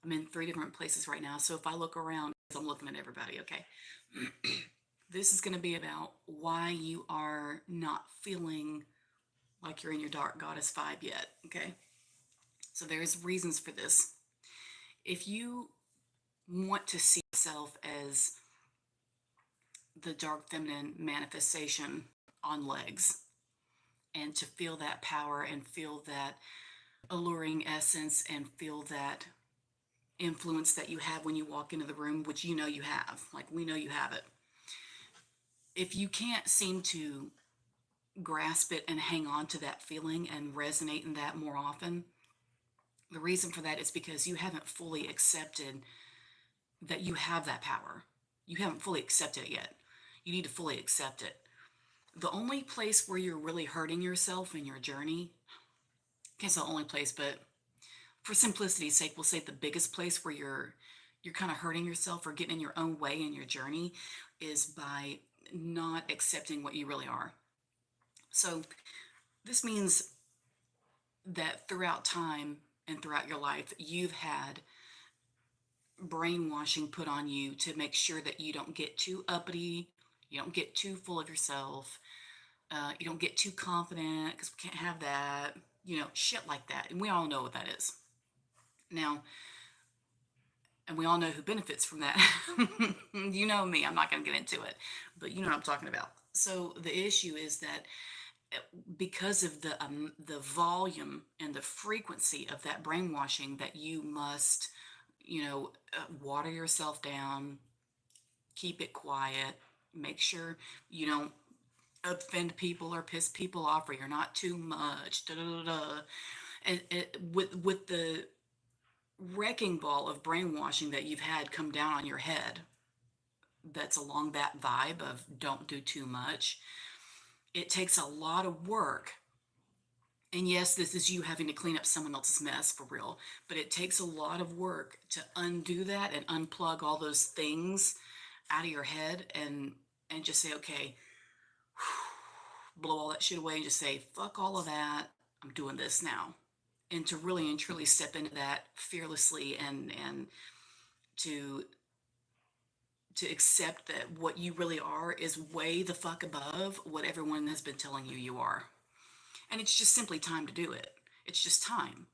I'm in 3 different places right now. So if I look around, I'm looking at everybody, okay? This is going to be about why you are not feeling like you're in your dark goddess vibe yet, okay? So there's reasons for this. If you want to see yourself as the dark feminine manifestation on legs, and to feel that power and feel that alluring essence and feel that influence that you have when you walk into the room, which you know you have, like we know you have it. If you can't seem to grasp it and hang on to that feeling and resonate in that more often, the reason for that is because you haven't fully accepted that you have that power. You haven't fully accepted it yet. You need to fully accept it. The only place where you're really hurting yourself in your journey, I can't say the only place, but for simplicity's sake, we'll say the biggest place where you're kind of hurting yourself or getting in your own way in your journey is by not accepting what you really are. So this means that throughout time and throughout your life, you've had brainwashing put on you to make sure that you don't get too uppity, you don't get too full of yourself, you don't get too confident because we can't have that, shit like that. And we all know what that is. Now, and we all know who benefits from that. You know me, I'm not going to get into it, but you know what I'm talking about. So the issue is that because of the volume and the frequency of that brainwashing, that you must, water yourself down, keep it quiet, make sure you don't offend people or piss people off, or you're not too much. Da, da, da, da. And with the wrecking ball of brainwashing that you've had come down on your head, that's along that vibe of don't do too much. It takes a lot of work. And yes, this is you having to clean up someone else's mess for real, but it takes a lot of work to undo that and unplug all those things out of your head and just say, okay, blow all that shit away and just say, fuck all of that. I'm doing this now. And to really and truly step into that fearlessly and to to accept that what you really are is way the fuck above what everyone has been telling you you are. And it's just simply time to do it. It's just time.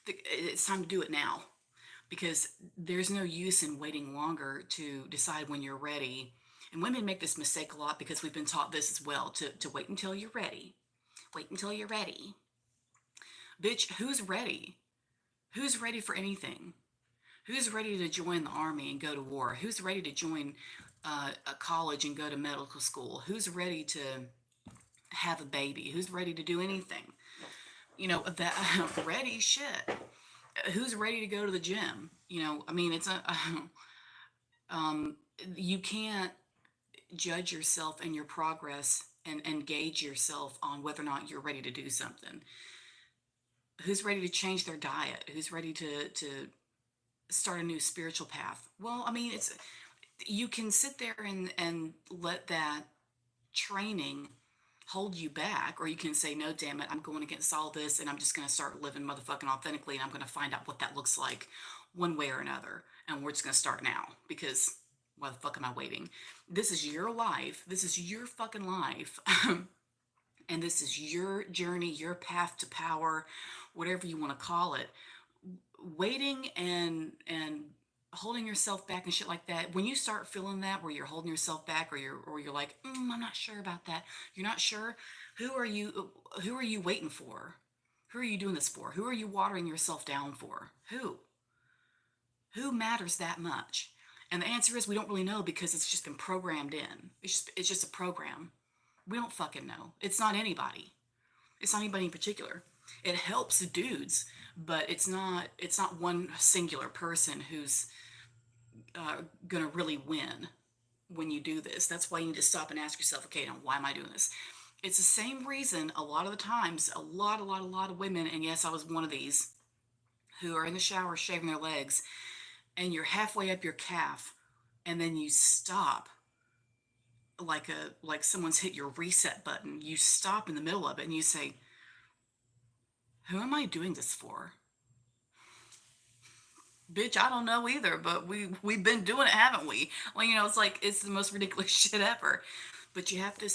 It's time to do it now, because there's no use in waiting longer to decide when you're ready. And women make this mistake a lot because we've been taught this as well, to wait until you're ready. Wait until you're ready. Bitch, who's ready? Who's ready for anything? Who's ready to join the army and go to war? Who's ready to join a college and go to medical school? Who's ready to have a baby? Who's ready to do anything? That ready shit. Who's ready to go to the gym? I mean, it's a, you can't judge yourself and your progress and gauge yourself on whether or not you're ready to do something. Who's ready to change their diet? Who's ready to start a new spiritual path? Well, I mean, you can sit there and let that training hold you back, or you can say, no, damn it, I'm going against all this and I'm just going to start living motherfucking authentically, and I'm going to find out what that looks like one way or another, and we're just going to start now, because why the fuck am I waiting? This is your life. This is your fucking life. And this is your journey, your path to power, whatever you want to call it. Waiting and holding yourself back and shit like that, when you start feeling that, where you're holding yourself back, or you're like, I'm not sure about that. You're not sure. Who are you waiting for? Who are you doing this for? Who are you watering yourself down for? Who matters that much? And the answer is, we don't really know, because it's just been programmed in. It's just a program. We don't fucking know. It's not anybody. It's not anybody in particular. It helps the dudes, but it's not one singular person who's gonna really win when you do this. That's why you need to stop and ask yourself, okay, now why am I doing this? It's the same reason a lot of the times, a lot of women, and yes, I was one of these, who are in the shower shaving their legs, and you're halfway up your calf, and then you stop, like someone's hit your reset button. You stop in the middle of it and you say, who am I doing this for? Bitch, I don't know either, but we've been doing it, haven't we? Well, it's like it's the most ridiculous shit ever. But you have to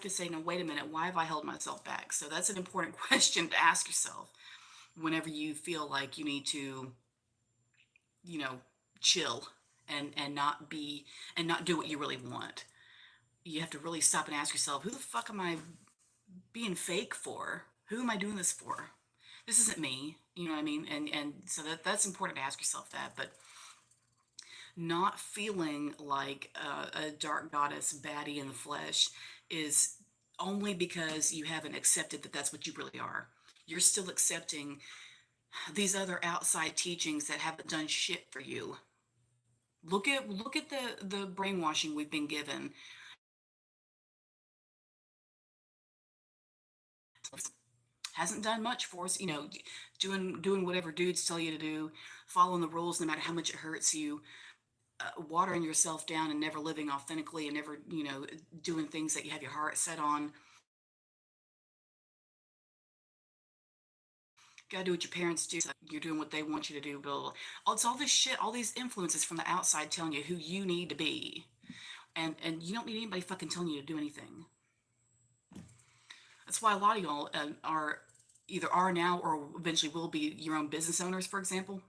say, no, wait a minute, why have I held myself back? So that's an important question to ask yourself whenever you feel like you need to, you know, chill and not be and not do what you really want. You have to really stop and ask yourself, who the fuck am I being fake for? Who am I doing this for? This isn't me. You know what I mean? And so that's important to ask yourself that. But not feeling like a dark goddess baddie in the flesh is only because you haven't accepted that that's what you really are. You're still accepting these other outside teachings that haven't done shit for you. Look at the brainwashing we've been given. Hasn't done much for us, doing whatever dudes tell you to do, following the rules no matter how much it hurts you, watering yourself down and never living authentically and never, doing things that you have your heart set on. Gotta do what your parents do. So you're doing what they want you to do. Blah, blah, blah. It's all this shit, all these influences from the outside telling you who you need to be, and you don't need anybody fucking telling you to do anything. That's why a lot of y'all are either are now or eventually will be your own business owners, for example.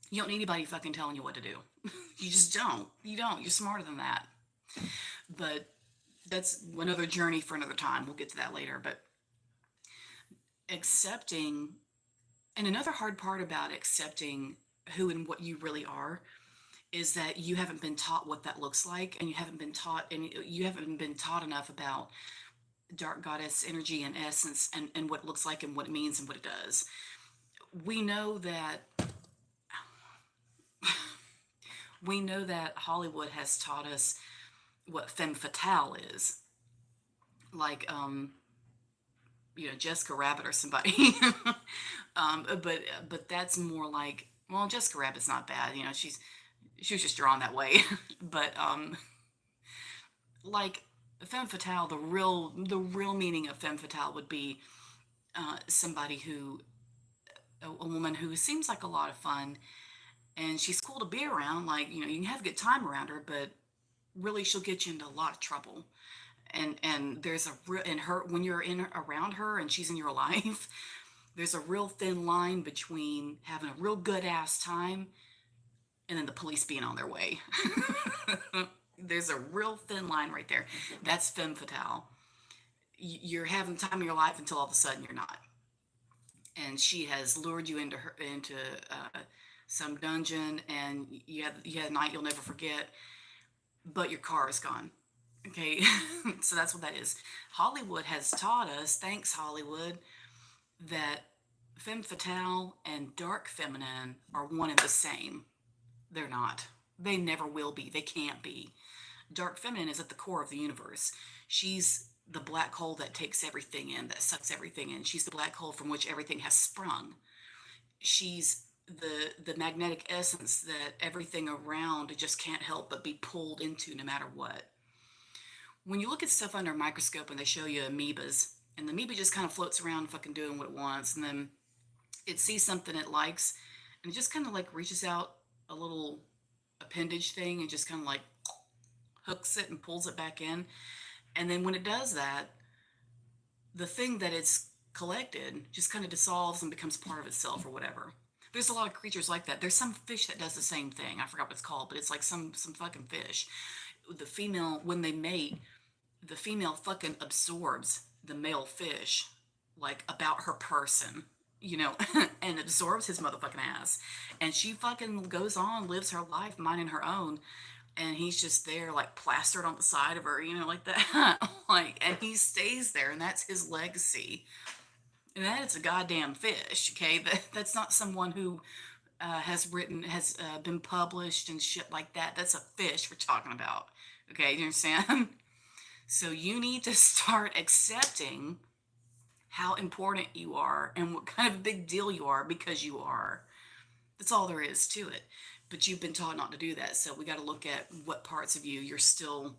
You don't need anybody fucking telling you what to do. You just don't. You don't. You're smarter than that. But that's another journey for another time. We'll get to that later. But accepting, and another hard part about accepting who and what you really are is that you haven't been taught what that looks like, and you haven't been taught enough about dark goddess energy and essence, and what it looks like and what it means and what it does. We know that Hollywood has taught us what femme fatale is, like Jessica Rabbit or somebody. But that's more like, well, Jessica Rabbit's not bad. She was just drawn that way. But like femme fatale, the real meaning of femme fatale would be somebody who a woman who seems like a lot of fun, and she's cool to be around. Like, you can have a good time around her, but really she'll get you into a lot of trouble. And there's a real in her when you're in around her and she's in your life, there's a real thin line between having a real good ass time and then the police being on their way. There's a real thin line right there. That's femme fatale. You're having the time of your life until all of a sudden you're not, and she has lured you into some dungeon, and you had a night you'll never forget, but your car is gone. Okay, so that's what that is. Hollywood has taught us, thanks Hollywood, that femme fatale and dark feminine are one and the same. They're not. They never will be. They can't be. Dark feminine is at the core of the universe. She's the black hole that takes everything in, that sucks everything in. She's the black hole from which everything has sprung. She's the magnetic essence that everything around just can't help but be pulled into no matter what. When you look at stuff under a microscope and they show you amoebas, and the amoeba just kind of floats around fucking doing what it wants, and then it sees something it likes, and it just kind of like reaches out a little appendage thing and just kind of like hooks it and pulls it back in. And then when it does that, the thing that it's collected just kind of dissolves and becomes part of itself or whatever. There's a lot of creatures like that. There's some fish that does the same thing. I forgot what it's called, but it's like some fucking fish. The female, when they mate, the female fucking absorbs the male fish like about her person, and absorbs his motherfucking ass. And she fucking goes on, lives her life, minding her own. And he's just there, like plastered on the side of her, like that. Like, and he stays there, and that's his legacy. And that is a goddamn fish, okay? That's not someone who has been published and shit like that. That's a fish we're talking about, okay? You understand? So you need to start accepting how important you are and what kind of a big deal you are, because you are. That's all there is to it. But you've been taught not to do that. So we got to look at what parts of you you're still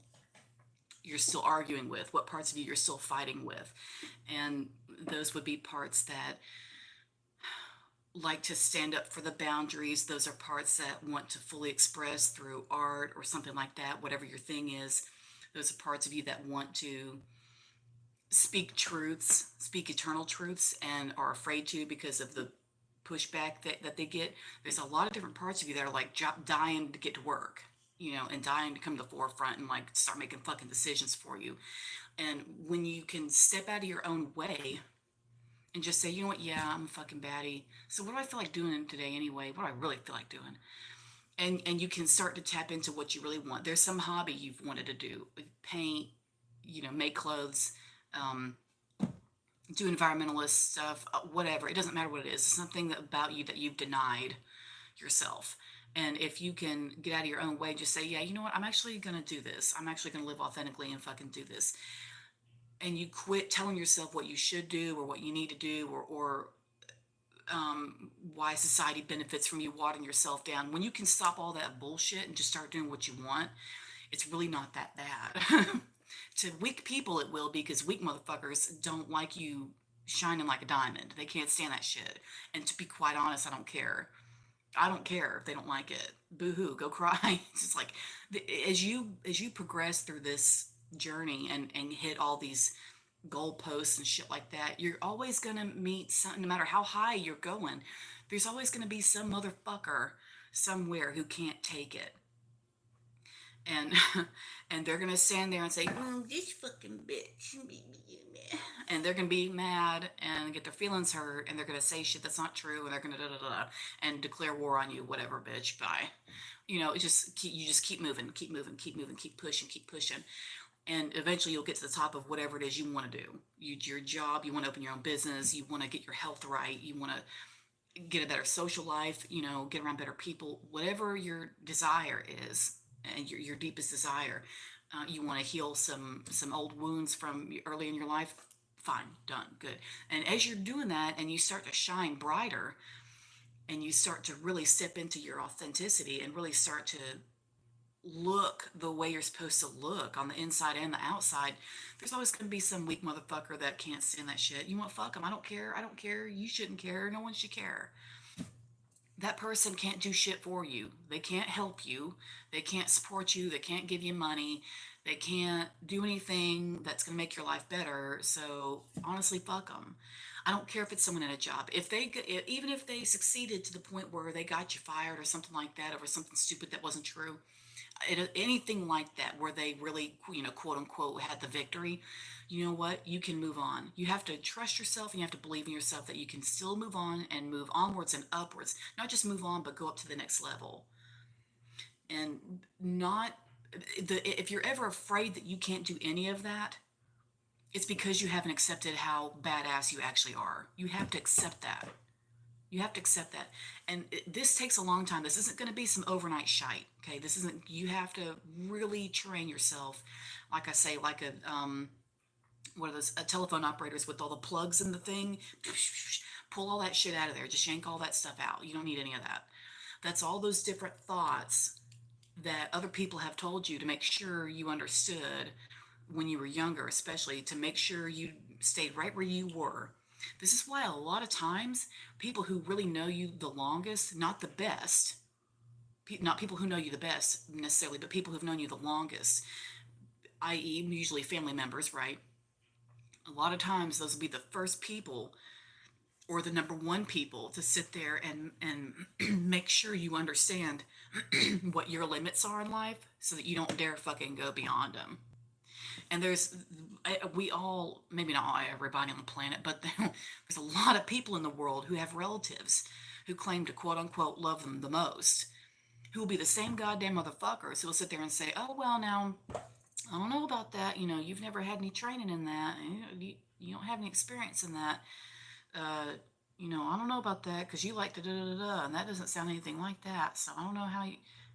arguing with, what parts of you you're still fighting with. And those would be parts that like to stand up for the boundaries. Those are parts that want to fully express through art or something like that, whatever your thing is. Those are parts of you that want to speak truths, speak eternal truths, and are afraid to because of the pushback that they get. There's a lot of different parts of you that are like dying to get to work, and dying to come to the forefront and like start making fucking decisions for you. And when you can step out of your own way and just say, you know what, yeah, I'm a fucking baddie. So what do I feel like doing today anyway? What do I really feel like doing? And you can start to tap into what you really want. There's some hobby you've wanted to do, like paint, make clothes, um, do environmentalist stuff, whatever. It doesn't matter what it is. It's something about you that you've denied yourself. And if you can get out of your own way, just say, yeah, you know what? I'm actually going to do this. I'm actually going to live authentically and fucking do this. And you quit telling yourself what you should do or what you need to do, or why society benefits from you watering yourself down. When you can stop all that bullshit and just start doing what you want, it's really not that bad. To weak people, it will be, because weak motherfuckers don't like you shining like a diamond. They can't stand that shit. And to be quite honest, I don't care. I don't care if they don't like it. Boo hoo, go cry. It's just like, as you progress through this journey and hit all these goalposts and shit like that, you're always gonna meet some, no matter how high you're going, there's always gonna be some motherfucker somewhere who can't take it. And and they're gonna stand there and say, this fucking bitch. And they're gonna be mad and get their feelings hurt, and they're gonna say shit that's not true, and they're gonna da da da and declare war on you, whatever, bitch. Bye. You just keep moving, keep moving, keep moving, keep pushing, keep pushing, and eventually you'll get to the top of whatever it is you want to do. Your job, you want to open your own business, you want to get your health right, you want to get a better social life, get around better people, whatever your desire is, and your deepest desire. You want to heal some old wounds from early in your life. Fine, done, good. And as you're doing that and you start to shine brighter, and you start to really step into your authenticity and really start to look the way you're supposed to look on the inside and the outside, there's always going to be some weak motherfucker that can't stand that shit. You want, fuck them. I don't care. I don't care. You shouldn't care. No one should care. That person can't do shit for you. They can't help you. They can't support you. They can't give you money. They can't do anything that's going to make your life better. So honestly, fuck them. I don't care if it's someone in a job. Even if they succeeded to the point where they got you fired or something like that over something stupid that wasn't true, anything like that where they really, quote unquote, had the victory, you know what? You can move on. You have to trust yourself, and you have to believe in yourself that you can still move on and move onwards and upwards. Not just move on, but go up to the next level. And not if you're ever afraid that you can't do any of that, it's because you haven't accepted how badass you actually are. You have to accept that. You have to accept that. And this takes a long time. This isn't going to be some overnight shite. Okay. This isn't, you have to really train yourself. Like I say, like what are those telephone operators with all the plugs in the thing? Pull all that shit out of there. Just yank all that stuff out. You don't need any of that. That's all those different thoughts that other people have told you to make sure you understood when you were younger, especially to make sure you stayed right where you were. This is why a lot of times people who really know you the longest, not the best, not people who know you the best necessarily, but people who've known you the longest, i.e., usually family members, right? A lot of times those will be the first people or the number one people to sit there and make sure you understand what your limits are in life so that you don't dare fucking go beyond them. And we all, maybe not everybody on the planet, but there's a lot of people in the world who have relatives who claim to quote unquote love them the most, who will be the same goddamn motherfuckers who will sit there and say, oh, well, now, I don't know about that. You've never had any training in that. You don't have any experience in that. Uh, I don't know about that because you like to da da da da, and that doesn't sound anything like that. So I don't know how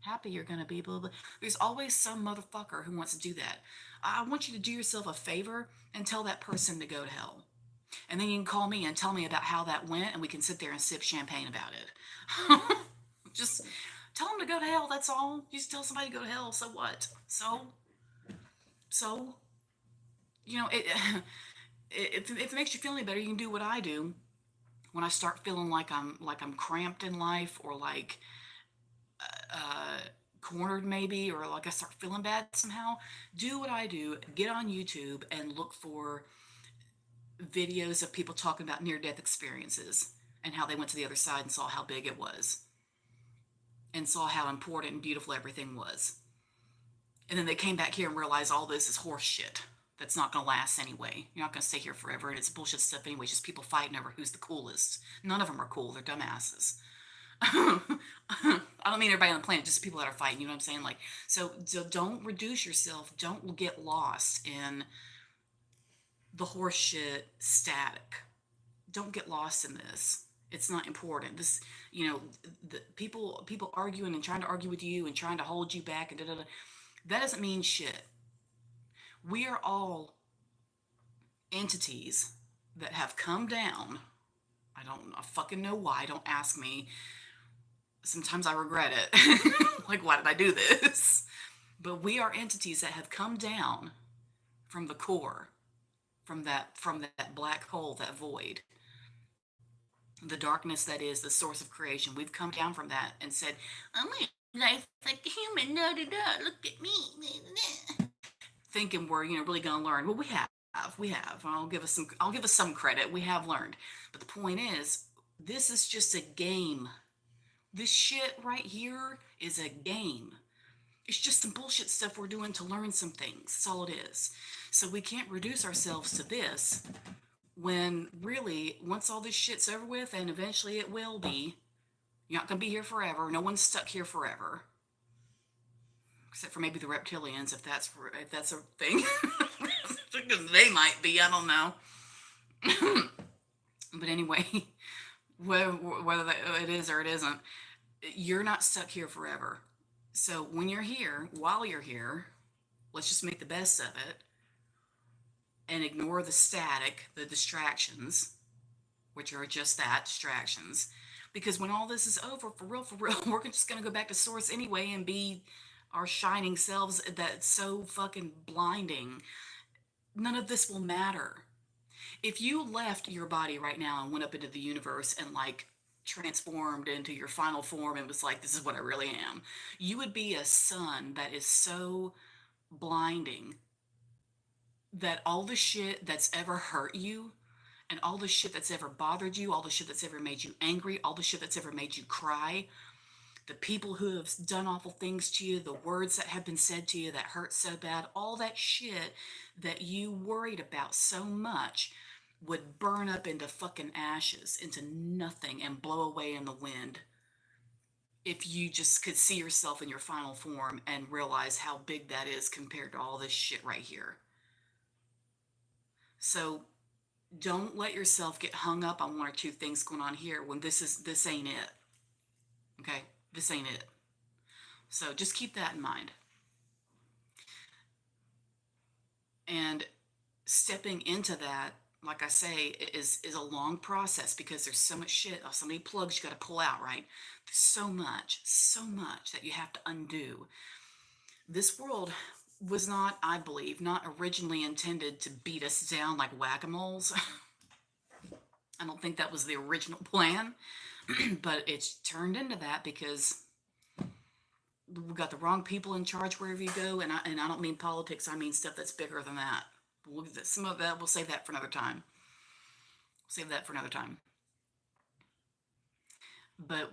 happy you're going to be, blah, blah. There's always some motherfucker who wants to do that. I want you to do yourself a favor and tell that person to go to hell. And then you can call me and tell me about how that went, and we can sit there and sip champagne about it. Just tell them to go to hell, that's all. You just tell somebody to go to hell, so what? So, it, if it makes you feel any better, you can do what I do. when I start feeling like I'm cramped in life, or like uh, cornered maybe, or like I start feeling bad somehow, do what I do. Get on YouTube and look for videos of people talking about near death experiences and how they went to the other side and saw how big it was and saw how important and beautiful everything was. And then they came back here and realized all this is horse shit. That's not going to last anyway. You're not going to stay here forever. And it's bullshit stuff anyway. It's just people fighting over who's the coolest. None of them are cool. They're dumbasses. I don't mean everybody on the planet, just people that are fighting. You know what I'm saying? Like, so don't reduce yourself. Don't get lost in the horse shit static. Don't get lost in this. It's not important. This, the people arguing and trying to argue with you and trying to hold you back and da da da. That doesn't mean shit. We are all entities that have come down. I fucking know why. Don't ask me. Sometimes I regret it. Like, why did I do this? But we are entities that have come down from the core, from that black hole, that void, the darkness that is the source of creation. We've come down from that and said, "I'm life like a human, da da da. Look at me." Thinking we're really going to learn. Well, we have. I'll give us some credit. We have learned, but the point is, this is just a game. This shit right here is a game. It's just some bullshit stuff we're doing to learn some things. That's all it is. So we can't reduce ourselves to this when really, once all this shit's over with, and eventually it will be, you're not going to be here forever. No one's stuck here forever. Except for maybe the reptilians, if that's a thing. Because they might be, I don't know. But anyway, whether it is or it isn't, you're not stuck here forever. So when you're here, while you're here, let's just make the best of it and ignore the static, the distractions, which are just that, distractions. Because when all this is over, for real, we're just going to go back to source anyway and be our shining selves that's so fucking blinding. None of this will matter. If you left your body right now and went up into the universe and like transformed into your final form and was like, this is what I really am, you would be a sun that is so blinding that all the shit that's ever hurt you and all the shit that's ever bothered you, all the shit that's ever made you angry, all the shit that's ever made you cry, the people who have done awful things to you, the words that have been said to you that hurt so bad, all that shit that you worried about so much would burn up into fucking ashes, into nothing, and blow away in the wind if you just could see yourself in your final form and realize how big that is compared to all this shit right here. So don't let yourself get hung up on one or two things going on here when this ain't it. Okay? This ain't it. So just keep that in mind. And stepping into that, like I say, is a long process because there's so much shit, so many plugs you got to pull out, right? There's so much that you have to undo. This world was not, I believe, not originally intended to beat us down like whack-a-moles. I don't think that was the original plan, but it's turned into that because we've got the wrong people in charge wherever you go, and I don't mean politics. I mean stuff that's bigger than that. Some of that, we'll save that for another time. Save that for another time. But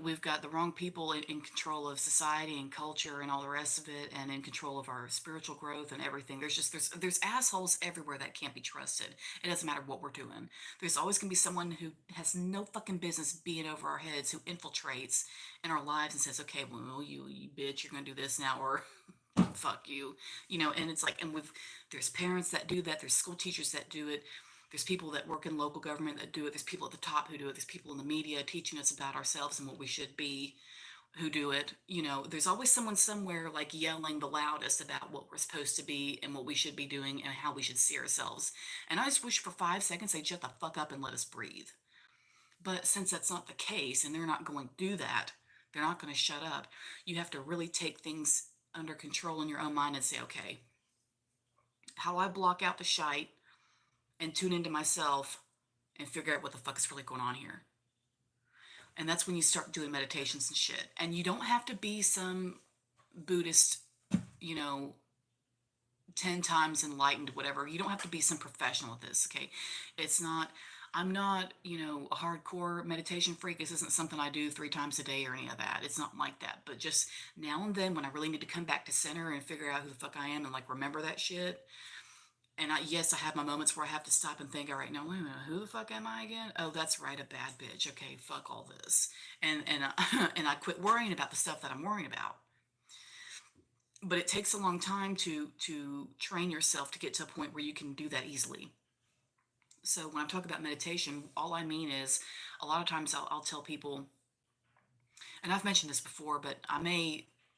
we've got the wrong people in control of society and culture and all the rest of it, and in control of our spiritual growth and everything. There's assholes everywhere that can't be trusted. It doesn't matter what we're doing. There's always gonna be someone who has no fucking business being over our heads, who infiltrates in our lives and says, "Okay, well, you bitch, you're gonna do this now," or "Fuck you," And it's like, and with there's parents that do that. There's school teachers that do it. There's people that work in local government that do it. There's people at the top who do it. There's people in the media teaching us about ourselves and what we should be who do it. There's always someone somewhere like yelling the loudest about what we're supposed to be and what we should be doing and how we should see ourselves. And I just wish for 5 seconds they'd shut the fuck up and let us breathe. But since that's not the case and they're not going to do that, they're not going to shut up. You have to really take things under control in your own mind and say, okay, how do I block out the shite and tune into myself and figure out what the fuck is really going on here. And that's when you start doing meditations and shit. And you don't have to be some Buddhist, you know, 10 times enlightened, whatever. You don't have to be some professional at this, okay? It's not, I'm not, a hardcore meditation freak. This isn't something I do 3 times a day or any of that. It's not like that. But just now and then when I really need to come back to center and figure out who the fuck I am and like remember that shit. And yes, I have my moments where I have to stop and think, all right, now wait a minute, who the fuck am I again? Oh, that's right, a bad bitch. Okay, fuck all this. And I quit worrying about the stuff that I'm worrying about. But it takes a long time to train yourself to get to a point where you can do that easily. So when I talk about meditation, all I mean is a lot of times I'll tell people, and I've mentioned this before, but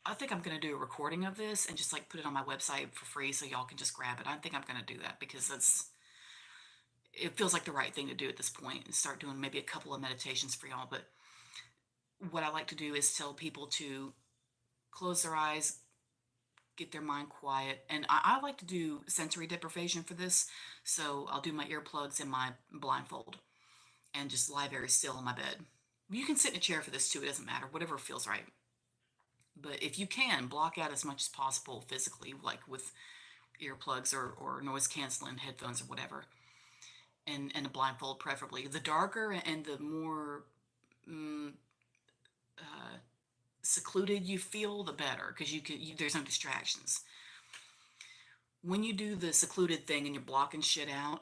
I think I'm going to do a recording of this and just like put it on my website for free so y'all can just grab it. I think I'm going to do that because it feels like the right thing to do at this point, and start doing maybe a couple of meditations for y'all. But what I like to do is tell people to close their eyes, get their mind quiet. And I like to do sensory deprivation for this. So I'll do my earplugs and my blindfold and just lie very still in my bed. You can sit in a chair for this too. It doesn't matter, whatever feels right. But if you can, block out as much as possible physically, like with earplugs or noise canceling headphones or whatever, and a blindfold preferably. The darker and the more secluded you feel, the better, because there's no distractions. When you do the secluded thing and you're blocking shit out,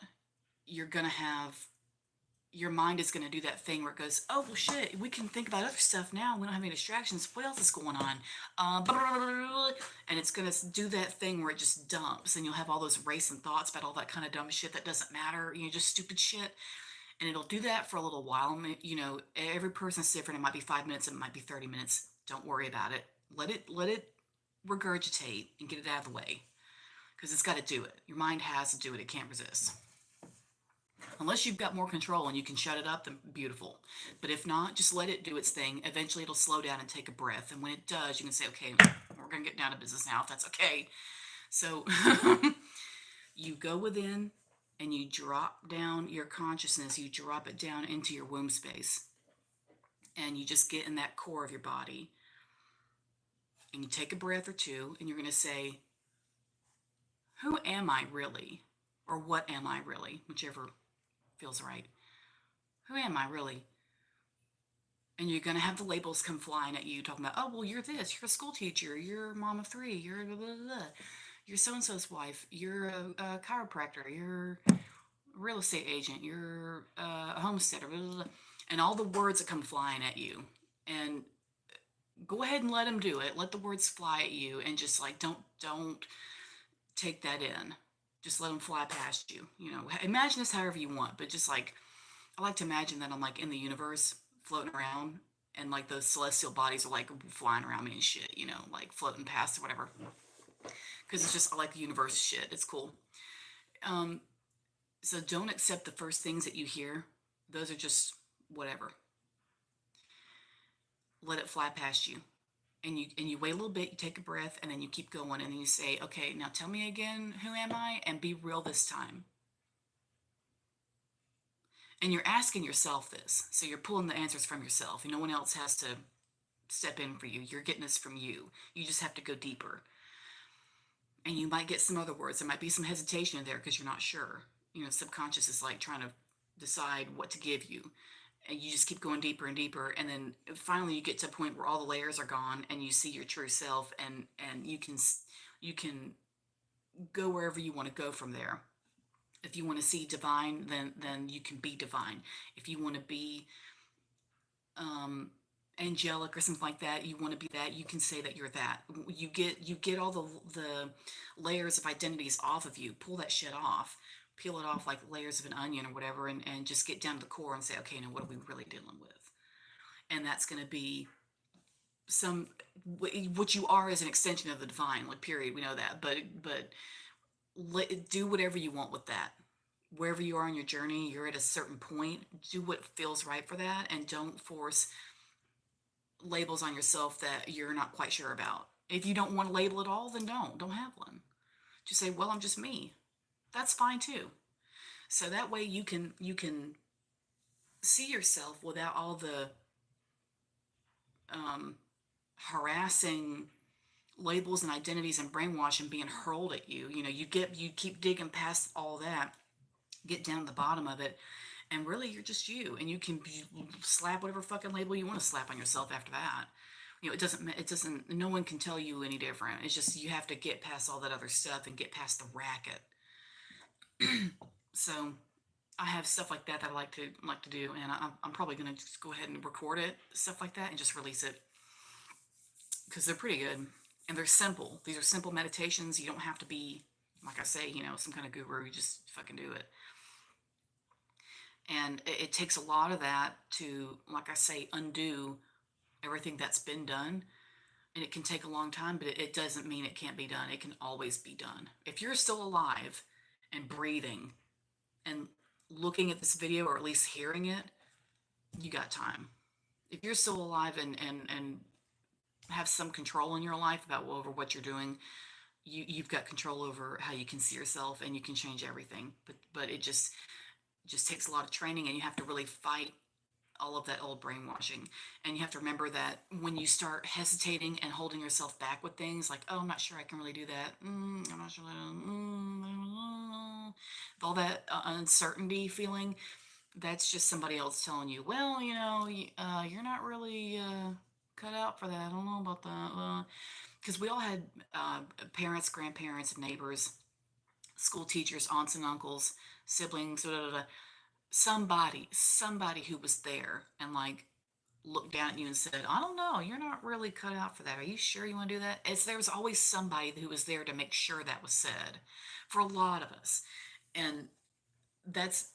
you're gonna have your mind is going to do that thing where it goes, oh, well, shit, we can think about other stuff now. We don't have any distractions. What else is going on? And it's going to do that thing where it just dumps, and you'll have all those racing thoughts about all that kind of dumb shit that doesn't matter, just stupid shit. And it'll do that for a little while. Every person's different. It might be 5 minutes. It might be 30 minutes. Don't worry about it. Let it regurgitate and get it out of the way, because it's got to do it. Your mind has to do it. It can't resist. Unless you've got more control and you can shut it up, then beautiful. But if not, just let it do its thing. Eventually it'll slow down and take a breath. And when it does, you can say, okay, we're going to get down to business now, if that's okay. So you go within and you drop down your consciousness. You drop it down into your womb space. And you just get in that core of your body. And you take a breath or two, and you're going to say, who am I really? Or what am I really? Whichever feels right. Who am I really? And you're going to have the labels come flying at you, talking about, oh, well, you're this, you're a school teacher, you're a mom of 3, you're blah, blah, blah. You're so-and-so's wife, you're a chiropractor, you're a real estate agent, you're a homesteader, blah, blah, blah. And all the words that come flying at you. And go ahead and let them do it. Let the words fly at you, and just like, don't take that in. Just let them fly past you. Imagine this however you want, but just like, I like to imagine that I'm like in the universe floating around, and like those celestial bodies are like flying around me and shit, like floating past or whatever. Because it's just, I like the universe shit. It's cool. So don't accept the first things that you hear. Those are just whatever. Let it fly past you. And you wait a little bit, you take a breath, and then you keep going, and then you say, okay, now tell me again, who am I? And be real this time. And you're asking yourself this. So you're pulling the answers from yourself. No one else has to step in for you. You're getting this from you. You just have to go deeper. And you might get some other words. There might be some hesitation in there because you're not sure. Subconscious is like trying to decide what to give you. And you just keep going deeper and deeper, and then finally you get to a point where all the layers are gone, and you see your true self, and you can go wherever you want to go from there. If you want to see divine, then you can be divine. If you want to be angelic or something like that, you want to be that, you can say that you're that. You get all the layers of identities off of you. Pull that shit off. Peel it off like layers of an onion or whatever, and just get down to the core and say, okay, now what are we really dealing with? And that's going to be what you are is an extension of the divine, like, period. We know that, but do whatever you want with that. Wherever you are on your journey, you're at a certain point, do what feels right for that, and don't force labels on yourself that you're not quite sure about. If you don't want to label at all, then don't have one. Just say, well, I'm just me. That's fine too. So that way you can see yourself without all the um, harassing labels and identities and brainwashing being hurled at you. You know, you keep digging past all that, get down to the bottom of it, and really you're just you, and you can slap whatever fucking label you want to slap on yourself after that. You know, it doesn't, no one can tell you any different. It's just you have to get past all that other stuff and get past the racket. So I have stuff like that that I like to do, and I'm probably gonna just go ahead and record it, stuff like that, and just release it because they're pretty good and they're simple. These are simple meditations. You don't have to be, like I say, some kind of guru. You just fucking do it. And it takes a lot of that to, like I say, undo everything that's been done. And it can take a long time, but it doesn't mean it can't be done. It can always be done. If you're still alive and breathing and looking at this video, or at least hearing it, you got time. If you're still alive and have some control in your life about over what you're doing, you've got control over how you can see yourself, and you can change everything. But it just takes a lot of training, and you have to really fight all of that old brainwashing. And you have to remember that when you start hesitating and holding yourself back with things like, oh, I'm not sure I can really do that. I'm not sure. All that uncertainty feeling, that's just somebody else telling you, well, you're not really cut out for that. I don't know about that. Because we all had parents, grandparents, neighbors, school teachers, aunts and uncles, siblings, da, da, da, somebody who was there and like looked down at you and said, I don't know, you're not really cut out for that. Are you sure you want to do that? There was always somebody who was there to make sure that was said for a lot of us. And that's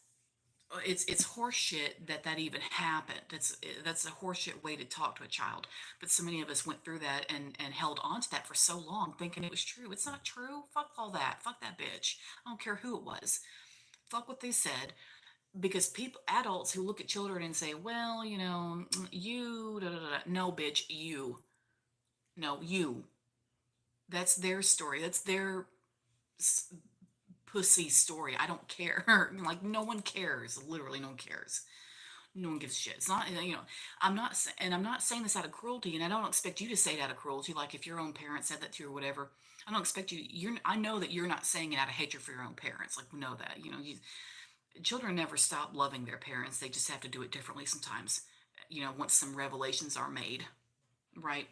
it's horseshit that even happened. That's a horseshit way to talk to a child. But so many of us went through that and held on to that for so long, thinking it was true. It's not true. Fuck all that. Fuck that bitch. I don't care who it was. Fuck what they said. Because people, adults who look at children and say, well, you, da, da, da. No, bitch, you. No, you. That's their story. That's their pussy story. I don't care. Like, no one cares. Literally, no one cares. No one gives a shit. It's not, I'm not saying this out of cruelty, and I don't expect you to say it out of cruelty. Like, if your own parent said that to you or whatever, I don't expect I know that you're not saying it out of hatred for your own parents. Like, we know that, children never stop loving their parents. They just have to do it differently sometimes, once some revelations are made, right?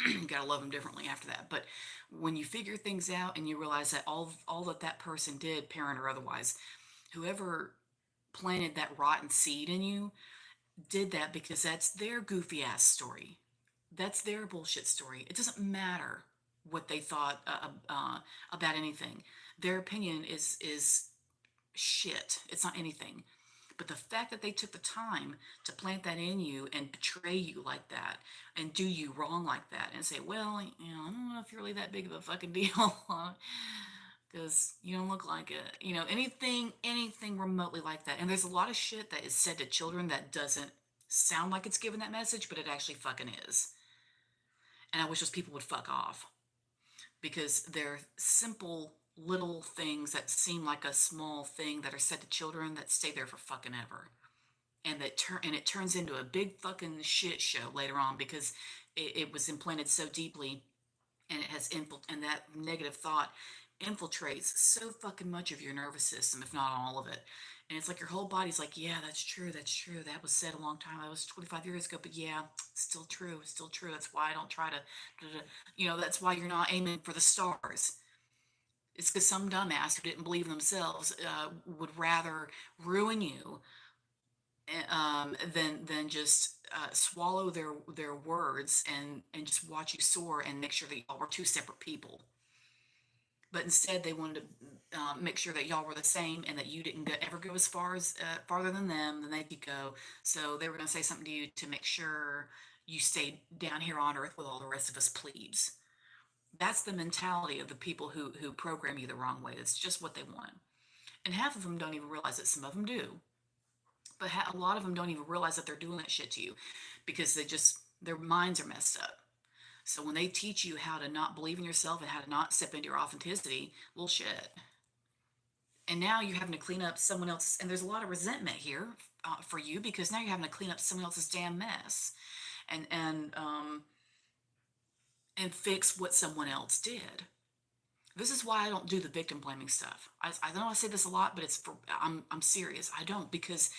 You gotta love them differently after that. But when you figure things out and you realize that all that person did, parent or otherwise, whoever planted that rotten seed in you did that because that's their goofy ass story. That's their bullshit story. It doesn't matter what they thought about anything. Their opinion is shit. It's not anything. But the fact that they took the time to plant that in you and betray you like that and do you wrong like that and say, well, I don't know if you're really that big of a fucking deal because you don't look like it. Anything remotely like that. And there's a lot of shit that is said to children that doesn't sound like it's giving that message, but it actually fucking is. And I wish those people would fuck off because they're simple little things that seem like a small thing that are said to children that stay there for fucking ever. And it turns into a big fucking shit show later on because it was implanted so deeply, and and that negative thought infiltrates so fucking much of your nervous system, if not all of it. And it's like your whole body's like, yeah, that's true, that was said a long time, that was 25 years ago, but yeah, still true, still true. That's why I don't try to, that's why you're not aiming for the stars. It's because some dumbass who didn't believe in themselves would rather ruin you than just swallow their words and just watch you soar and make sure that y'all were two separate people. But instead, they wanted to make sure that y'all were the same and that you didn't ever go as farther than them than they could go. So they were going to say something to you to make sure you stayed down here on earth with all the rest of us plebes. That's the mentality of the people who program you the wrong way. It's just what they want. And half of them don't even realize it. Some of them do. But a lot of them don't even realize that they're doing that shit to you because their minds are messed up. So when they teach you how to not believe in yourself and how to not step into your authenticity, well, shit. And now you're having to clean up someone else. And there's a lot of resentment here for you, because now you're having to clean up someone else's damn mess and and um and fix what someone else did. This is why I don't do the victim blaming stuff. I know I say this a lot, but I'm serious. I don't, because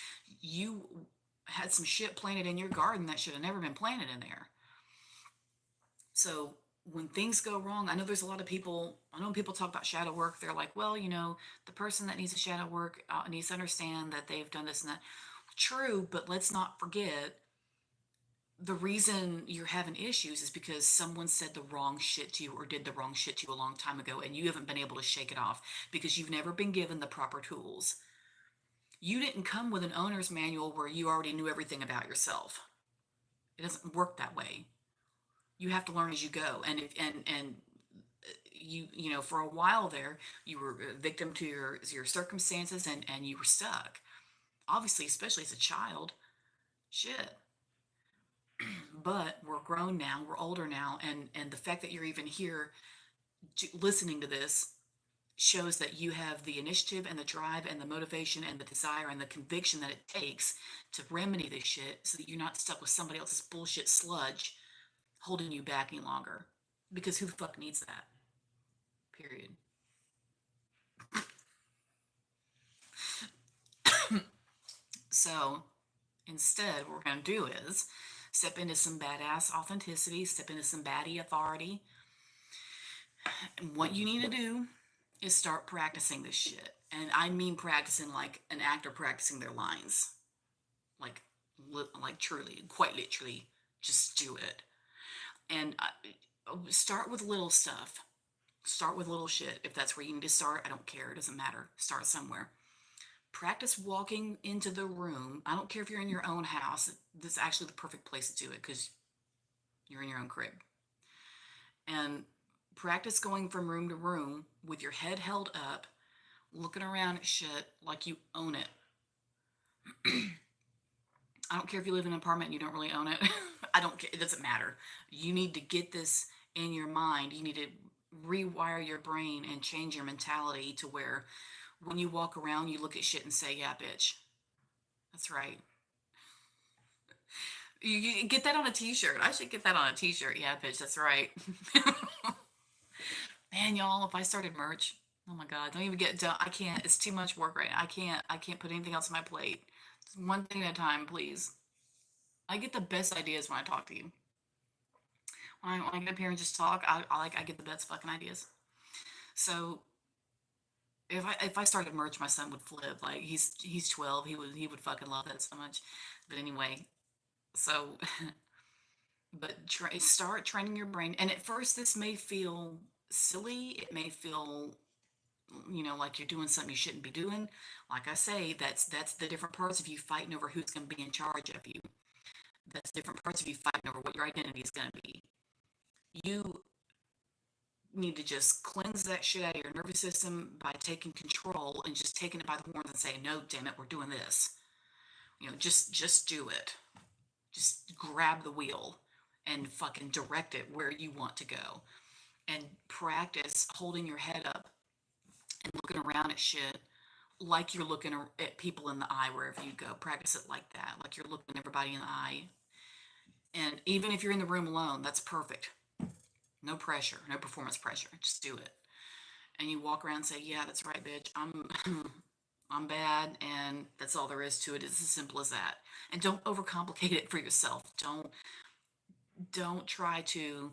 you had some shit planted in your garden that should have never been planted in there. So when things go wrong, I know there's a lot of people, I know when people talk about shadow work, they're like, well, the person that needs a shadow work needs to understand that they've done this and that. True, but let's not forget the reason you're having issues is because someone said the wrong shit to you or did the wrong shit to you a long time ago, and you haven't been able to shake it off because you've never been given the proper tools. You didn't come with an owner's manual where you already knew everything about yourself. It doesn't work that way. You have to learn as you go. And if and for a while there, you were a victim to your circumstances, and you were stuck. Obviously, especially as a child. Shit. But we're grown now, we're older now, and the fact that you're even here listening to this shows that you have the initiative and the drive and the motivation and the desire and the conviction that it takes to remedy this shit so that you're not stuck with somebody else's bullshit sludge holding you back any longer. Because who the fuck needs that? Period. So instead, what we're going to do is step into some badass authenticity, step into some baddie authority. And what you need to do is start practicing this shit. And I mean practicing like an actor practicing their lines. Like, like truly, quite literally, just do it. And start with little stuff. Start with little shit. If that's where you need to start, I don't care. It doesn't matter. Start somewhere. Practice walking into the room. I don't care if you're in your own house. This is actually the perfect place to do it because you're in your own crib. And practice going from room to room with your head held up, looking around at shit like you own it. I don't care if you live in an apartment and you don't really own it. I don't care. It doesn't matter. You need to get this in your mind. You need to rewire your brain and change your mentality to where when you walk around, you look at shit and say, yeah, bitch. That's right. You get that on a t-shirt. I should get that on a t-shirt. Yeah, bitch, that's right. Man, y'all, if I started merch, oh my God, don't even get done. I can't. It's too much work right now. I can't put anything else on my plate. Just one thing at a time, please. I get the best ideas when I talk to you. When I get up here and just talk, I get the best fucking ideas. So if I started merch, my son would flip. Like he's 12. He would fucking love that so much. But anyway, so but start training your brain. And at first, this may feel silly. It may feel like you're doing something you shouldn't be doing. Like I say, that's the different parts of you fighting over who's going to be in charge of you. That's different parts of you fighting over what your identity is going to be. You need to just cleanse that shit out of your nervous system by taking control and just taking it by the horns and saying, no, damn it, we're doing this. Just do it. Just grab the wheel and fucking direct it where you want to go. And practice holding your head up and looking around at shit like you're looking at people in the eye wherever you go. Practice it like that, like you're looking everybody in the eye. And even if you're in the room alone, that's perfect. No pressure, no performance pressure. Just do it. And you walk around and say, yeah, that's right, bitch. I'm bad, and that's all there is to it. It's as simple as that. And don't overcomplicate it for yourself. Don't try to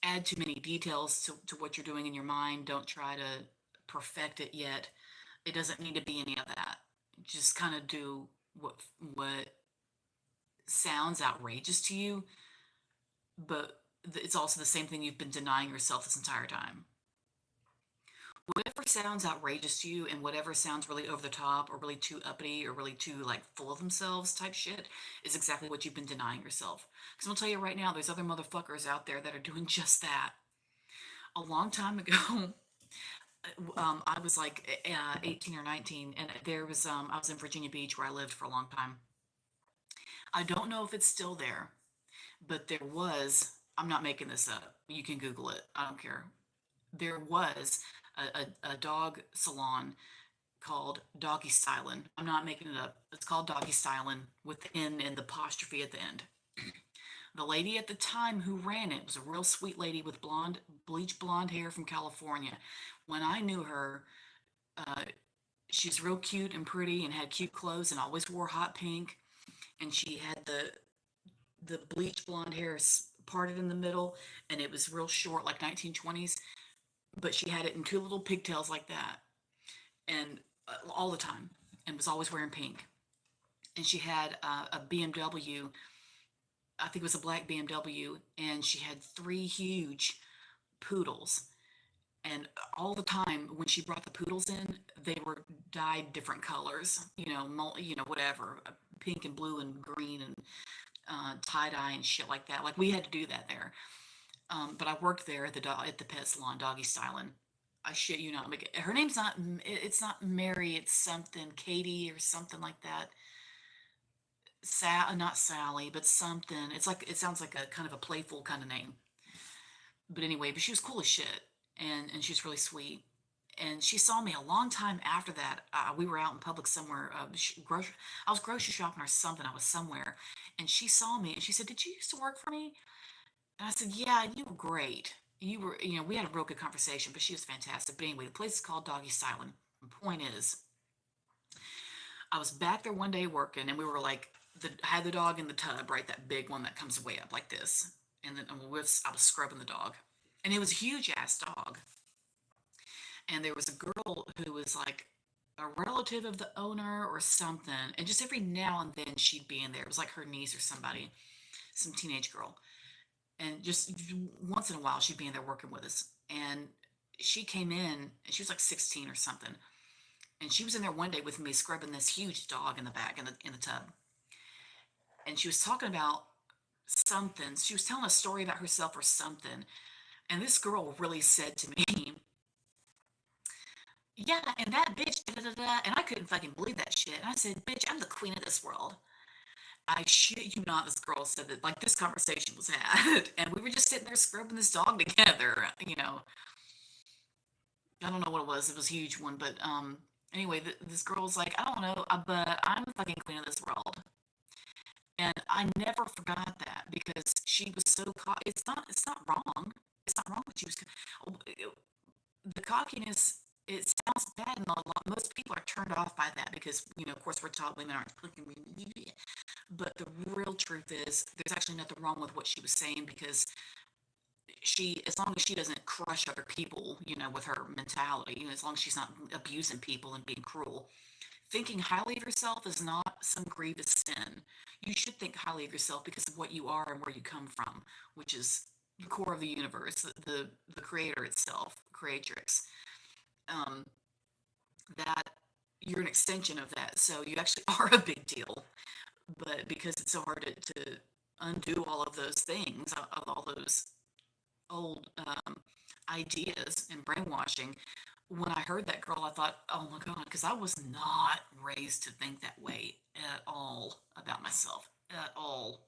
add too many details to what you're doing in your mind. Don't try to perfect it yet. It doesn't need to be any of that. Just kind of do what sounds outrageous to you, but it's also the same thing you've been denying yourself this entire time. Whatever sounds outrageous to you and whatever sounds really over the top or really too uppity or really too like full of themselves type shit is exactly what you've been denying yourself. Because I'm gonna tell you right now, there's other motherfuckers out there that are doing just that. A long time ago, I was like 18 or 19, and there was I was in Virginia Beach where I lived for a long time. I don't know if it's still there, but there was. I'm not making this up. You can Google it. I don't care. There was a dog salon called Doggy Stylin'. I'm not making it up. It's called Doggy Stylin' with the N and the apostrophe at the end. The lady at the time who ran it was a real sweet lady with blonde, bleach blonde hair from California. When I knew her, uh, she's real cute and pretty and had cute clothes and always wore hot pink. And she had the bleach blonde hair parted in the middle, and it was real short, like 1920s. But she had it in two little pigtails like that, and all the time, and was always wearing pink. And she had a BMW, I think it was a black BMW, and she had three huge poodles. And all the time when she brought the poodles in, they were dyed different colors, whatever, pink and blue and green and tie dye and shit like that. Like we had to do that there. But I worked there at the pet salon, Doggy Styling. I shit you not. Her name's not. It's not Mary. It's something Katie or something like that. Not Sally, but something. It's like it sounds like a kind of a playful kind of name. But anyway, but she was cool as shit, and she was really sweet. And she saw me a long time after that. We were out in public somewhere. I was grocery shopping or something. I was somewhere, and she saw me and she said, "Did you used to work for me?" And I said, "Yeah, you were great. We had a real good conversation, but she was fantastic." But anyway, the place is called Doggy Stylin'. The point is, I was back there one day working, and we were like, I had the dog in the tub, right? That big one that comes way up like this. And then I was scrubbing the dog. And it was a huge ass dog. And there was a girl who was like a relative of the owner or something. And just every now and then she'd be in there. It was like her niece or somebody, some teenage girl. And just once in a while she'd be in there working with us. And she came in, and she was like 16 or something. And she was in there one day with me scrubbing this huge dog in the back in the tub. And she was talking about something. She was telling a story about herself or something. And this girl really said to me, "Yeah, and that bitch, da da da." And I couldn't fucking believe that shit. And I said, "Bitch, I'm the queen of this world." I shit you not, this girl said that, like, this conversation was had. And we were just sitting there scrubbing this dog together. I don't know what it was. It was a huge one. But anyway, this girl's like, "I don't know, but I'm the fucking queen of this world." And I never forgot that because she was so it's not wrong. It's not wrong what she was. The cockiness, it sounds bad, and most people are turned off by that because, of course, we're taught women aren't. But the real truth is, there's actually nothing wrong with what she was saying because as long as she doesn't crush other people, with her mentality, as long as she's not abusing people and being cruel, thinking highly of yourself is not some grievous sin. You should think highly of yourself because of what you are and where you come from, which is the core of the universe, the creator itself, creatrix. Um, that you're an extension of that, so you actually are a big deal. But because it's so hard to undo all of those things, of all those old ideas and brainwashing, when I heard that girl, I thought, "Oh my God," because I was not raised to think that way at all about myself, at all.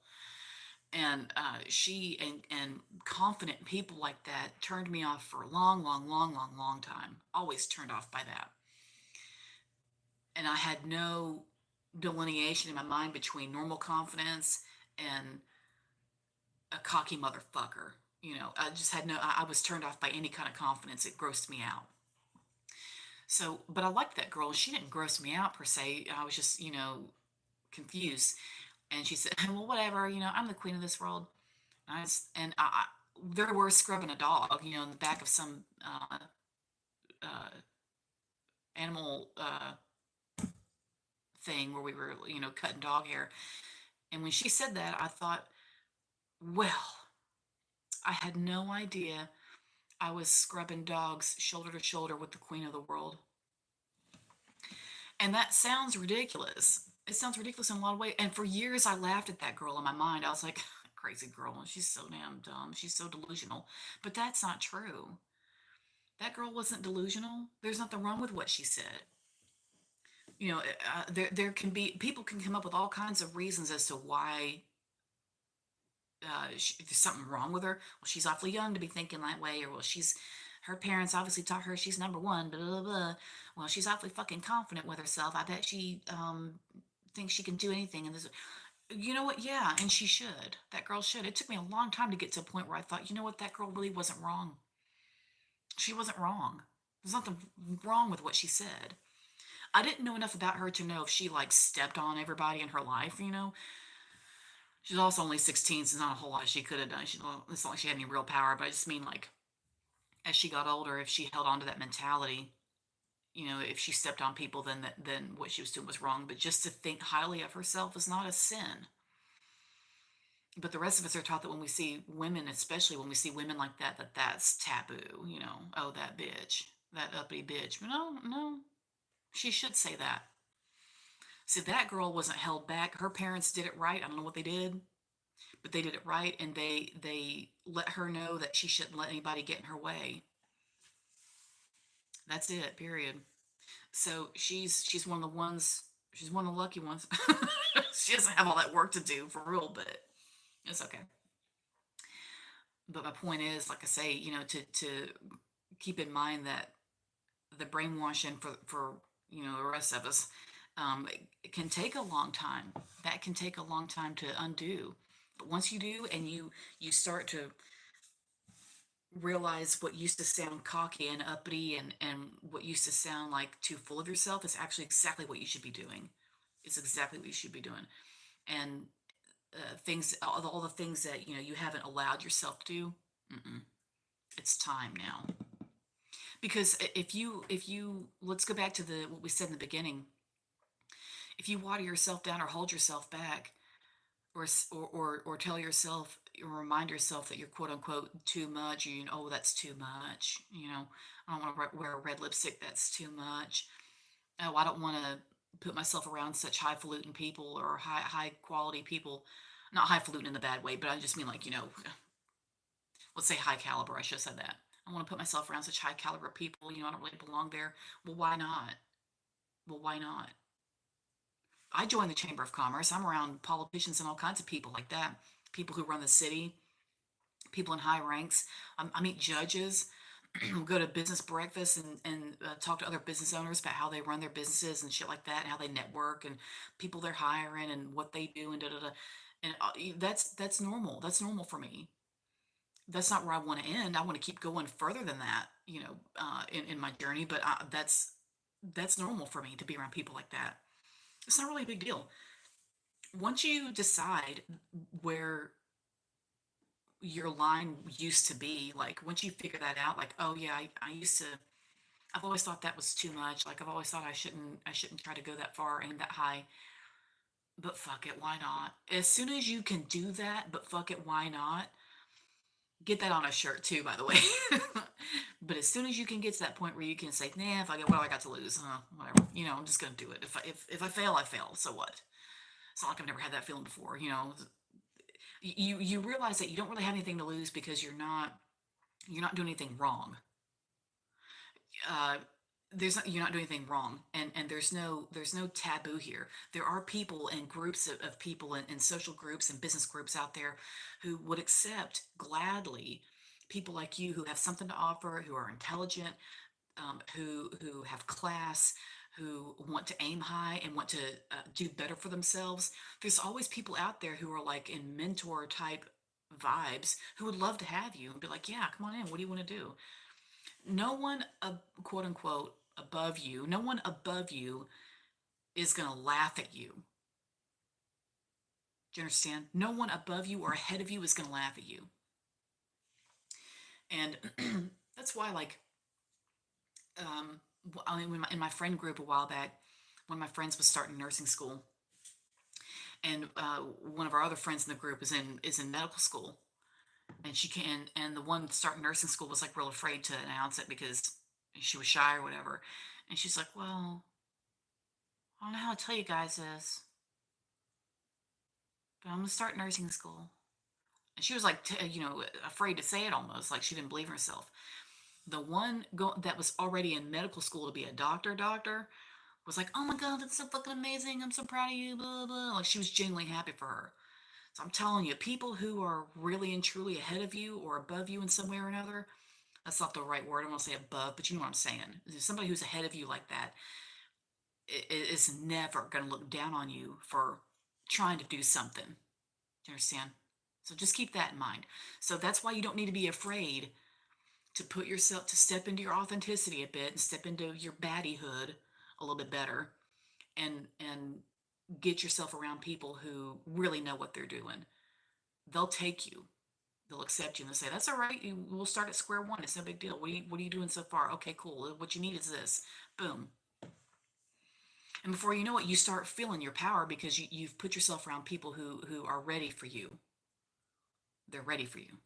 And she and confident people like that turned me off for a long, long, long, long, long time. Always turned off by that. And I had no delineation in my mind between normal confidence and a cocky motherfucker. I just had I was turned off by any kind of confidence. It grossed me out. So, but I liked that girl. She didn't gross me out per se. I was just, confused. And she said, "Well, whatever, I'm the queen of this world." And there were scrubbing a dog, in the back of some uh, animal thing where we were, cutting dog hair. And when she said that, I thought, well, I had no idea I was scrubbing dogs shoulder to shoulder with the queen of the world. And that sounds ridiculous. It sounds ridiculous in a lot of ways. And for years, I laughed at that girl in my mind. I was like, "Crazy girl. She's so damn dumb. She's so delusional." But that's not true. That girl wasn't delusional. There's nothing wrong with what she said. There can be people can come up with all kinds of reasons as to why there's something wrong with her. Well, she's awfully young to be thinking that way, or well, Her parents obviously taught her she's number one, blah, blah, blah. Well, she's awfully fucking confident with herself. I bet she thinks she can do anything. And this, you know what? Yeah, and she should. That girl should. It took me a long time to get to a point where I thought, you know what? That girl really wasn't wrong. She wasn't wrong. There's nothing wrong with what she said. I didn't know enough about her to know if she like stepped on everybody in her life, you know. She's also only 16, so there's not a whole lot she could have done. It's not like she had any real power, but I just mean like as she got older, if she held on to that mentality, you know, if she stepped on people, then what she was doing was wrong. But just to think highly of herself is not a sin. But the rest of us are taught that when we see women, especially when we see women like that, that's taboo. You know, oh that bitch, that uppity bitch. But no, no, she should say that. See, that girl wasn't held back. Her parents did it right. I don't know what they did, but they did it right, and they let her know that she shouldn't let anybody get in her way. That's it. Period. So she's one of the ones. She's one of the lucky ones. She doesn't have all that work to do for real, but it's okay. But my point is, like I say, you know, to keep in mind that the brainwashing for you know the rest of us, it can take a long time. That can take a long time to undo. But once you do, and you start to realize what used to sound cocky and uppity and what used to sound like too full of yourself is actually exactly what you should be doing. It's exactly what you should be doing. And things, all the things that you know you haven't allowed yourself to do, mm-mm, it's time now. Because if you let's go back to the what we said in the beginning. If you water yourself down or hold yourself back, or tell yourself or remind yourself that you're quote unquote too much, you know, oh that's too much, you know, I don't want to wear red lipstick, that's too much. Oh, I don't want to put myself around such highfalutin people or high quality people. Not highfalutin in a bad way, but I just mean like, you know, let's say high caliber. I should have said that. I want to put myself around such high caliber people. You know, I don't really belong there. Well, why not? Well, why not? I joined the Chamber of Commerce. I'm around politicians and all kinds of people like that. People who run the city, people in high ranks. I meet judges. Go to business breakfast and talk to other business owners about how they run their businesses and shit like that, and how they network and people they're hiring and what they do and da da da. And that's normal. That's normal for me. That's not where I want to end. I want to keep going further than that, you know, in my journey. But that's normal for me to be around people like that. It's not really a big deal. Once you decide where your line used to be, like once you figure that out, like, oh yeah, I used to, I've always thought that was too much. Like I've always thought I shouldn't try to go that far and that high. But fuck it, why not? As soon as you can do that, but fuck it, why not? Get that on a shirt too, by the way. But as soon as you can get to that point where you can say, nah, if I get what I got to lose, whatever. You know, I'm just gonna do it. If I fail, I fail. So what? It's not like I've never had that feeling before. You know, you realize that you don't really have anything to lose because you're not doing anything wrong. Uh, you're not doing anything wrong, and there's no taboo here. There are people and groups of people and social groups and business groups out there who would accept gladly people like you who have something to offer, who are intelligent, who have class, who want to aim high and want to do better for themselves. There's always people out there who are like in mentor type vibes who would love to have you and be like, yeah, come on in, what do you want to do? No one, quote unquote, above you, no one above you is going to laugh at you. Do you understand? No one above you or ahead of you is going to laugh at you. And that's why, like, I mean, in my friend group a while back, one of my friends was starting nursing school, and one of our other friends in the group is in medical school, and she can and the one starting nursing school was like real afraid to announce it because she was shy or whatever, and she's like, well, I don't know how to tell you guys this, but I'm gonna start nursing school. And she was like, you know, afraid to say it almost, like she didn't believe in herself. The one that was already in medical school to be a doctor was like, oh my God, that's so fucking amazing. I'm so proud of you, blah, blah. Like she was genuinely happy for her. So I'm telling you, people who are really and truly ahead of you or above you in some way or another, That's not the right word. I don't want to say above, but you know what I'm saying. There's somebody who's ahead of you like that is never going to look down on you for trying to do something. Do you understand? So just keep that in mind. So that's why you don't need to be afraid to put yourself, to step into your authenticity a bit and step into your baddiehood a little bit better, and get yourself around people who really know what they're doing. They'll take you. They'll accept you and they'll say, that's all right. We'll start at square one. It's no big deal. What are you doing so far? Okay, cool. What you need is this. Boom. And before you know it, you start feeling your power because you've put yourself around people who are ready for you. They're ready for you.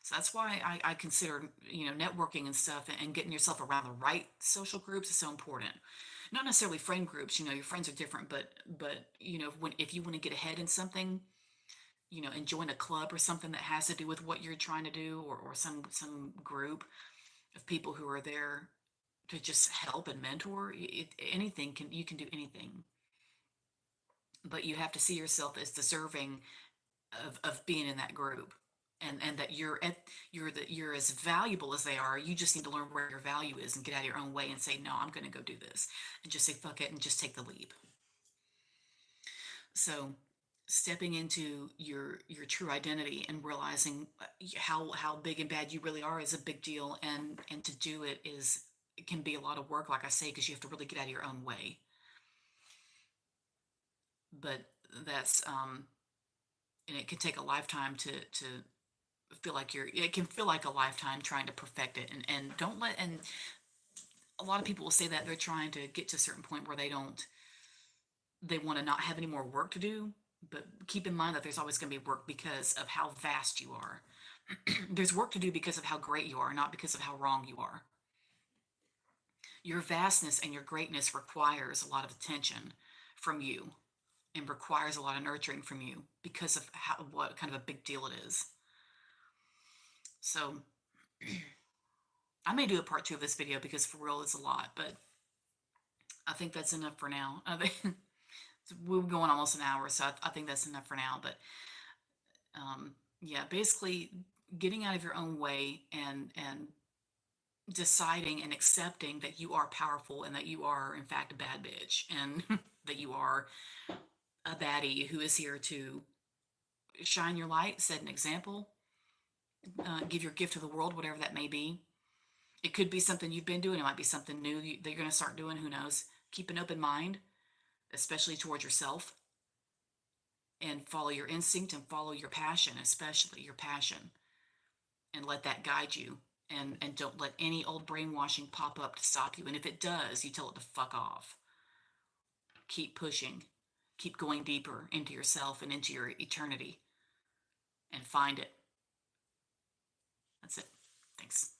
So that's why I consider, networking and stuff and getting yourself around the right social groups is so important. Not necessarily friend groups, your friends are different, but if you want to get ahead in something, and join a club or something that has to do with what you're trying to do, or some group of people who are there to just help and mentor. Anything you can do anything, but you have to see yourself as deserving of being in that group, and that you're as valuable as they are. You just need to learn where your value is and get out of your own way and say, no, I'm going to go do this, and just say fuck it and just take the leap. So stepping into your true identity and realizing how big and bad you really are is a big deal, and to do it can be a lot of work, like I say, because you have to really get out of your own way. But that's and it can take a lifetime to feel like it can feel like a lifetime trying to perfect it, and don't let, and a lot of people will say that they're trying to get to a certain point where they want to not have any more work to do. But keep in mind that there's always going to be work because of how vast you are. There's work to do because of how great you are, not because of how wrong you are. Your vastness and your greatness requires a lot of attention from you, and requires a lot of nurturing from you because of what kind of a big deal it is. So I may do a part two of this video because for real it's a lot, but I think that's enough for now. We're going almost an hour, so I think that's enough for now. But yeah, basically getting out of your own way, and deciding and accepting that you are powerful, and that you are in fact a bad bitch, and that you are a baddie who is here to shine your light, set an example, give your gift to the world, whatever that may be. It could be something you've been doing. It might be something new that you're going to start doing. Who knows? Keep an open mind, especially towards yourself, and follow your instinct and follow your passion, especially your passion, and let that guide you. And don't let any old brainwashing pop up to stop you. And if it does, you tell it to fuck off. Keep pushing. Keep going deeper into yourself and into your eternity, and find it. That's it. Thanks.